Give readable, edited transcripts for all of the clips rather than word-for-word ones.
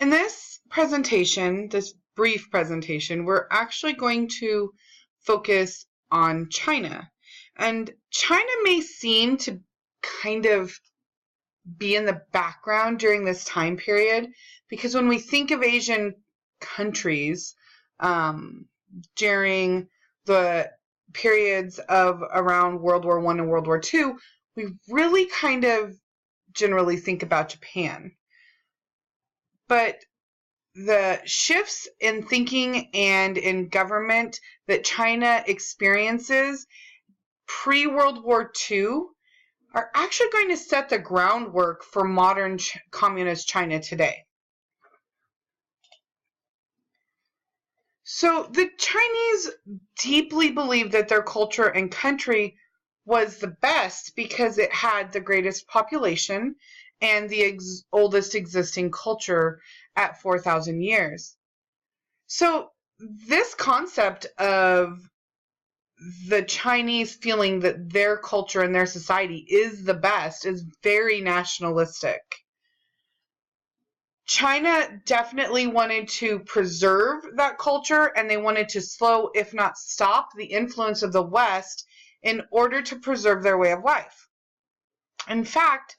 In this presentation, this brief presentation, we're actually going to focus on China. And China may seem to kind of be in the background during this time period, because when we think of Asian countries during the periods of around World War I and World War II, we really kind of generally think about Japan. But the shifts in thinking and in government that China experiences pre-World War II are actually going to set the groundwork for modern communist China today. So the Chinese deeply believed that their culture and country was the best because it had the greatest population and the oldest existing culture at 4,000 years. So this concept of the Chinese feeling that their culture and their society is the best is very nationalistic. China definitely wanted to preserve that culture, and they wanted to slow, if not stop, the influence of the West in order to preserve their way of life. In fact,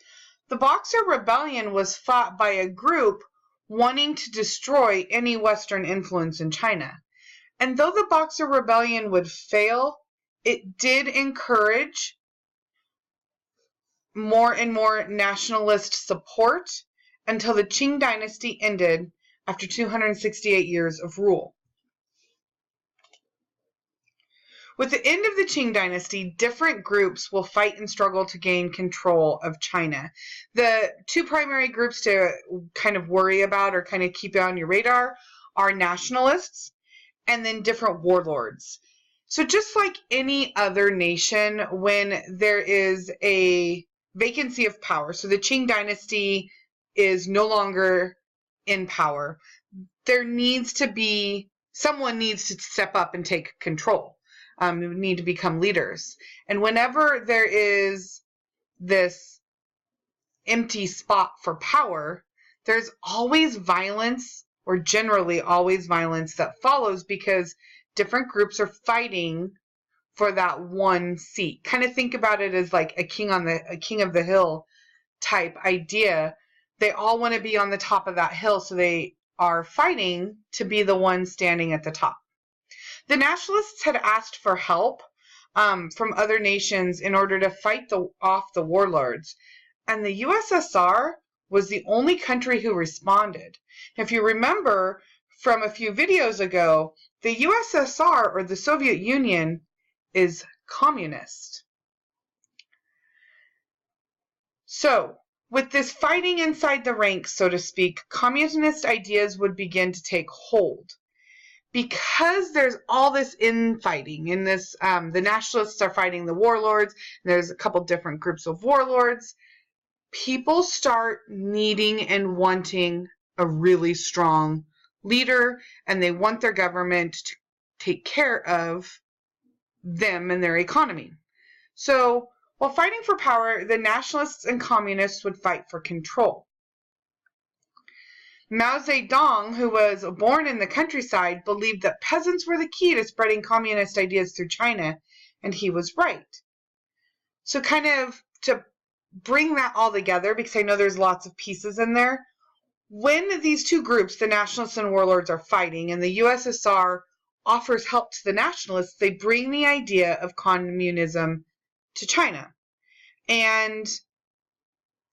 the Boxer Rebellion was fought by a group wanting to destroy any Western influence in China. And though the Boxer Rebellion would fail, it did encourage more and more nationalist support until the Qing dynasty ended after 268 years of rule. With the end of the Qing dynasty, different groups will fight and struggle to gain control of China. The two primary groups to kind of worry about or kind of keep on your radar are nationalists and then different warlords. So just like any other nation, when there is a vacancy of power, so the Qing dynasty is no longer in power, there needs to be, someone needs to step up and take control. You need to become leaders. And whenever there is this empty spot for power, there's always violence, or generally always violence, that follows because different groups are fighting for that one seat. Kind of think about it as like a king of the hill type idea. They all want to be on the top of that hill, so they are fighting to be the one standing at the top. The nationalists had asked for help from other nations in order to fight off the warlords, and the USSR was the only country who responded. If you remember from a few videos ago, the USSR, or the Soviet Union, is communist. So, with this fighting inside the ranks, so to speak, communist ideas would begin to take hold. Because there's all this infighting in this, the nationalists are fighting the warlords, and there's a couple different groups of warlords, people start needing and wanting a really strong leader, and they want their government to take care of them and their economy. So, while fighting for power, the nationalists and communists would fight for control. Mao Zedong, who was born in the countryside, believed that peasants were the key to spreading communist ideas through China, and he was right. So kind of to bring that all together, because I know there's lots of pieces in there, when these two groups, the nationalists and warlords, are fighting, and the USSR offers help to the nationalists, they bring the idea of communism to China. And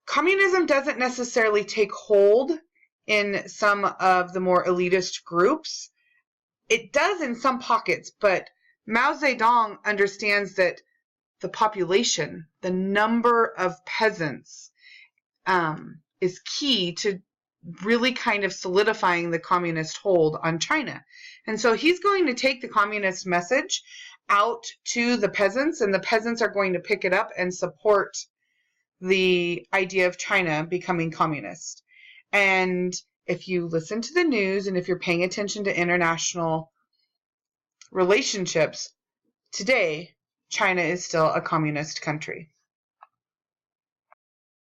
communism doesn't necessarily take hold in some of the more elitist groups. It does in some pockets, but Mao Zedong understands that the population, the number of peasants, is key to really kind of solidifying the communist hold on China. And so he's going to take the communist message out to the peasants, and the peasants are going to pick it up and support the idea of China becoming communist. And if you listen to the news and if you're paying attention to international relationships, today China is still a communist country.